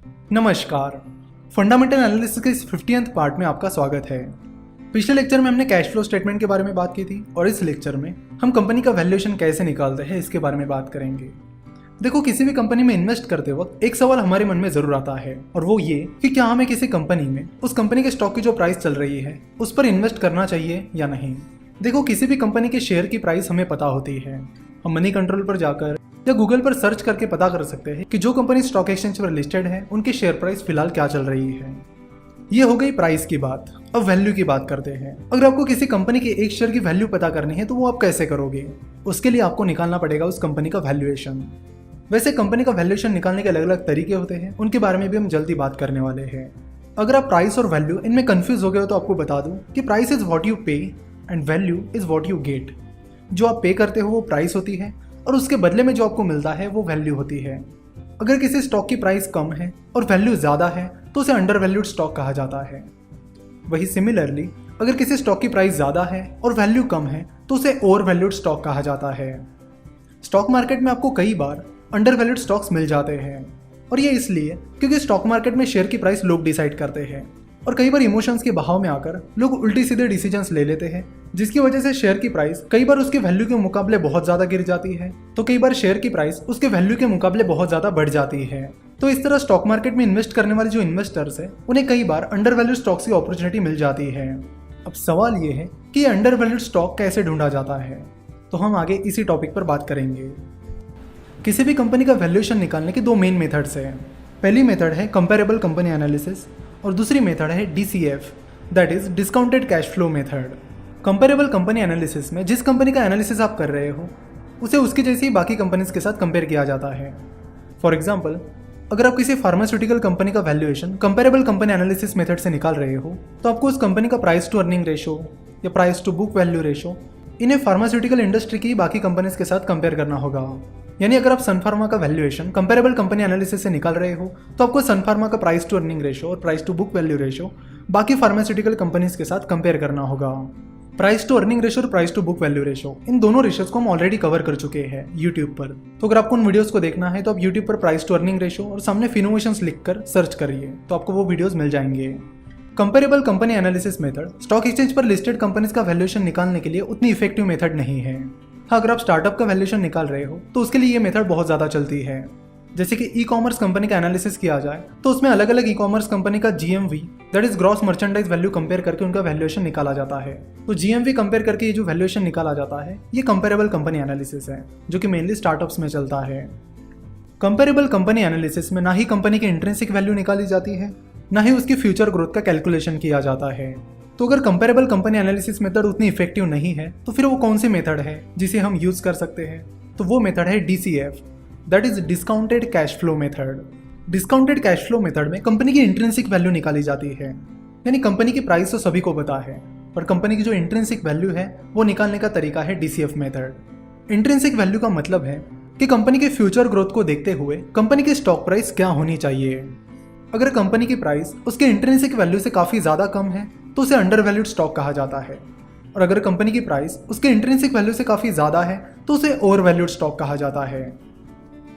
नमस्कार। Fundamental analysis के इस 50th पार्ट में आपका स्वागत है। पिछले लेक्चर में हमने कैश फ्लो स्टेटमेंट के बारे में बात की थी और इस लेक्चर में हम कंपनी का वैल्यूएशन कैसे निकालते हैं इसके बारे में बात करेंगे। देखो, किसी भी कंपनी में इन्वेस्ट करते वक्त एक सवाल हमारे मन में जरूर आता है और वो ये कि क्या हमें किसी कंपनी में उस कंपनी के स्टॉक की जो प्राइस चल रही है उस पर इन्वेस्ट करना चाहिए या नहीं। देखो, किसी भी कंपनी के शेयर की प्राइस हमें पता होती है। हम मनी कंट्रोल पर जाकर या गूगल पर सर्च करके पता कर सकते हैं कि जो कंपनी स्टॉक एक्सचेंज पर लिस्टेड है उनकी शेयर प्राइस फिलहाल क्या चल रही है। ये हो गई प्राइस की बात। अब वैल्यू की बात करते हैं। अगर आपको किसी कंपनी के एक शेयर की वैल्यू पता करनी है तो वो आप कैसे करोगे? उसके लिए आपको निकालना पड़ेगा उस कंपनी का वैल्यूएशन। वैसे कंपनी का वैल्यूएशन निकालने के अलग अलग तरीके होते हैं, उनके बारे में भी हम जल्दी बात करने वाले हैं। अगर आप प्राइस और वैल्यू इनमें कंफ्यूज हो गए हो तो आपको बता दूं कि प्राइस इज व्हाट यू पे and value is what you get. जो आप पे करते हो वो प्राइस होती है और उसके बदले में जो आपको मिलता है वो वैल्यू होती है। अगर किसी स्टॉक की प्राइस कम है और वैल्यू ज़्यादा है तो उसे अंडर वैल्यूड स्टॉक कहा जाता है। वही सिमिलरली अगर किसी स्टॉक की प्राइस ज़्यादा है और वैल्यू कम है तो उसे ओवर वैल्यूड स्टॉक कहा जाता है। स्टॉक मार्केट में आपको कई बार अंडर वैल्यूड स्टॉक्स मिल जाते हैं और ये इसलिए क्योंकि स्टॉक मार्केट में शेयर की प्राइस लोग डिसाइड करते हैं और कई बार इमोशंस के बहाव में आकर लोग उल्टी सीधे डिसीजंस ले लेते हैं, जिसकी वजह से शेयर की प्राइस कई बार उसके वैल्यू के मुकाबले बहुत ज़्यादा गिर जाती है तो कई बार शेयर की प्राइस उसके वैल्यू के मुकाबले बहुत ज़्यादा बढ़ जाती है। तो इस तरह स्टॉक मार्केट में इन्वेस्ट करने वाले जो इन्वेस्टर्स हैं उन्हें कई बार अंडर वैल्यूड स्टॉक्स की अपॉर्चुनिटी मिल जाती है। अब सवाल ये है कि ये अंडर वैल्यूड स्टॉक कैसे ढूंढा जाता है, तो हम आगे इसी टॉपिक पर बात करेंगे। किसी भी कंपनी का वैल्यूएशन निकालने के दो मेन मेथड्स हैं। पहली मेथड है कंपेरेबल कंपनी एनालिसिस और दूसरी मेथड है DCF, that is discounted cash flow method. Comparable company analysis में जिस कंपनी का एनालिसिस आप कर रहे हो उसे उसकी जैसी ही बाकी कंपनीज के साथ कंपेयर किया जाता है। फॉर एग्जाम्पल, अगर आप किसी फार्मास्यूटिकल कंपनी का valuation comparable company analysis method से निकाल रहे हो तो आपको उस कंपनी का प्राइस टू अर्निंग रेशो या price to book value ratio इन्हें फार्मास्यूटिकल इंडस्ट्री की बाकी कंपनीज के साथ कंपेयर करना होगा। यानी अगर आप सन फार्मा का वैल्यूएशन कंपेरेबल कंपनी एनालिसिस से निकाल रहे हो तो आपको सन फार्मा का प्राइस टू अर्निंग रेशो और price to book value ratio बाकी फार्मास्यूटिकल कंपनीज के साथ कंपेयर करना होगा। प्राइस टू अर्निंग रेशो और price to book value ratio इन दोनों रेशोज को हम ऑलरेडी कवर कर चुके हैं यूट्यूब पर। तो अगर आपको उन वीडियोस को देखना है तो आप यूट्यूब पर प्राइस टू अर्निंग रेशो और सामने फिनोवेशंस लिखकर सर्च करिए तो आपको वो वीडियोस मिल जाएंगे। Comparable company analysis method stock exchange पर लिस्टेड कंपनीज का वैल्यूएशन निकालने के लिए उतनी इफेक्टिव मेथड नहीं है। हाँ, अगर आप स्टार्टअप का वैल्यूएशन निकाल रहे हो तो उसके लिए ये मेथड बहुत ज़्यादा चलती है। जैसे कि ई कॉमर्स कंपनी का एनालिसिस किया जाए तो उसमें अलग अलग ई कॉमर्स कंपनी का GMV that is gross merchandise value compare करके उनका वैल्यूएशन निकाला जाता है। तो GMV कंपेयर करके ये जो वैल्यूएशन निकाला जाता है ये कंपेरेबल कंपनी एनालिसिस है जो कि मेनली स्टार्टअप्स में चलता है। कंपेरेबल कंपनी एनालिसिस में ना ही कंपनी की इंट्रिंसिक वैल्यू निकाली जाती है ना ही उसकी फ्यूचर ग्रोथ का कैलकुलेशन किया जाता है। तो अगर कंपेरेबल कंपनी एनालिसिस मेथड उतनी इफेक्टिव नहीं है तो फिर वो कौन सी मेथड है जिसे हम यूज कर सकते हैं? तो वो मेथड है DCF, that is discounted cash flow method. Discounted cash flow method में कंपनी की इंट्रिंसिक वैल्यू निकाली जाती है। यानी कंपनी की प्राइस तो सभी को पता है पर कंपनी की जो इंट्रिंसिक वैल्यू है वो निकालने का तरीका है DCF मेथड। इंट्रिंसिक वैल्यू का मतलब है कि कंपनी के फ्यूचर ग्रोथ को देखते हुए कंपनी की स्टॉक प्राइस क्या होनी चाहिए। अगर कंपनी की प्राइस उसके इंट्रिंसिक वैल्यू से काफ़ी ज़्यादा कम है तो उसे अंडर वैल्यूड स्टॉक कहा जाता है और अगर कंपनी की प्राइस उसके इंट्रिंसिक वैल्यू से काफ़ी ज़्यादा है तो उसे ओवर वैल्यूड स्टॉक कहा जाता है।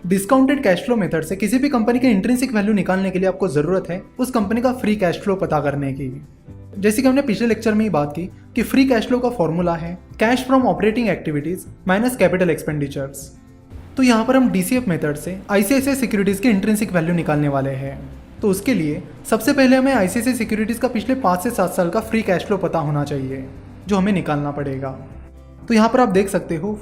डिस्काउंटेड कैश फ्लो मेथड से किसी भी कंपनी के इंट्रिंसिक वैल्यू निकालने के लिए आपको ज़रूरत है उस कंपनी का फ्री कैश फ्लो पता करने की। जैसे कि हमने पिछले लेक्चर में ही बात की कि फ्री कैश फ्लो का फॉर्मूला है cash from operating activities minus capital expenditures. तो यहाँ पर हम DCF मेथड से ICICI सिक्योरिटीज़ की इंट्रिंसिक वैल्यू निकालने वाले हैं। तो उसके लिए सबसे पहले हमें ICICI सिक्योरिटीज़ का पिछले 5 से 7 साल का फ्री कैश फ्लो पता होना चाहिए जो हमें निकालना पड़ेगा। तो यहाँ पर आप देख सकते हो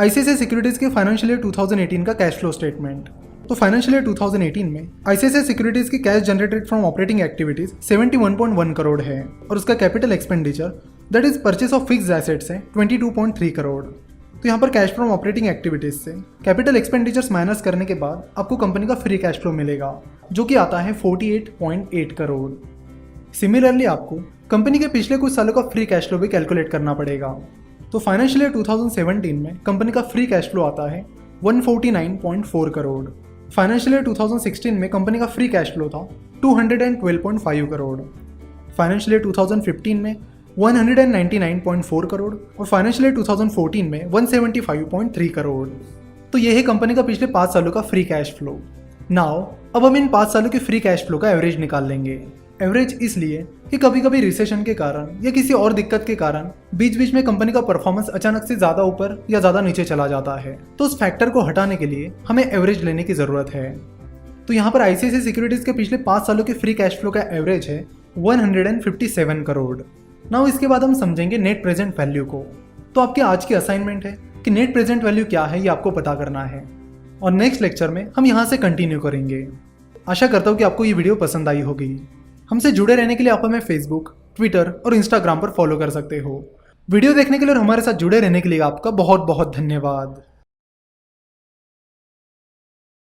ICICI सिक्योरिटीज़ के फाइनेंशियल ईयर 2018 का कैश फ्लो स्टेटमेंट। तो फाइनेंशियल ईयर 2018 में ICICI सिक्योरिटीज़ की cash generated from operating activities 71.1 crore है और उसका capital expenditure that is purchase of fixed assets है 22.3 करोड़। तो यहाँ पर कैश फ्रॉम ऑपरेटिंग एक्टिविटीज से कैपिटल एक्सपेंडिचर्स माइनस करने के बाद आपको कंपनी का फ्री कैश फ्लो मिलेगा जो कि आता है 48.8 करोड़। सिमिलरली आपको कंपनी के पिछले कुछ सालों का फ्री कैश फ्लो भी कैलकुलेट करना पड़ेगा। तो फाइनेंशियल ईयर 2017 में कंपनी का फ्री कैश फ्लो आता है 149.4 करोड़। फाइनेंशियल ईयर 2016 में कंपनी का फ्री कैश फ्लो था 212.5 करोड़। फाइनेंशियल ईयर 2015 में 199.4 करोड़ और फाइनेंशियल ईयर 2014 में 175.3 करोड़। तो ये है कंपनी का पिछले 5 सालों का फ्री कैश फ्लो। नाउ अब हम इन 5 सालों के फ्री कैश फ्लो का एवरेज निकाल लेंगे। एवरेज इसलिए कि कभी कभी रिसेशन के कारण या किसी और दिक्कत के कारण बीच बीच में कंपनी का परफॉर्मेंस अचानक से ज़्यादा ऊपर या ज़्यादा नीचे चला जाता है, तो उस फैक्टर को हटाने के लिए हमें एवरेज लेने की ज़रूरत है। तो यहाँ पर आईसीआईसीआई सिक्योरिटीज़ के पिछले 5 सालों के फ्री कैश फ्लो का एवरेज है 157 करोड़। नाउ इसके बाद हम समझेंगे नेट प्रेजेंट वैल्यू को। तो आपकी आज की असाइनमेंट है कि नेट प्रेजेंट वैल्यू क्या है ये आपको पता करना है, और नेक्स्ट लेक्चर में हम यहाँ से कंटिन्यू करेंगे। आशा करता हूँ कि आपको ये वीडियो पसंद आई होगी। हमसे जुड़े रहने के लिए आप हमें फेसबुक, ट्विटर और इंस्टाग्राम पर फॉलो कर सकते हो। वीडियो देखने के लिए और हमारे साथ जुड़े रहने के लिए आपका बहुत बहुत धन्यवाद।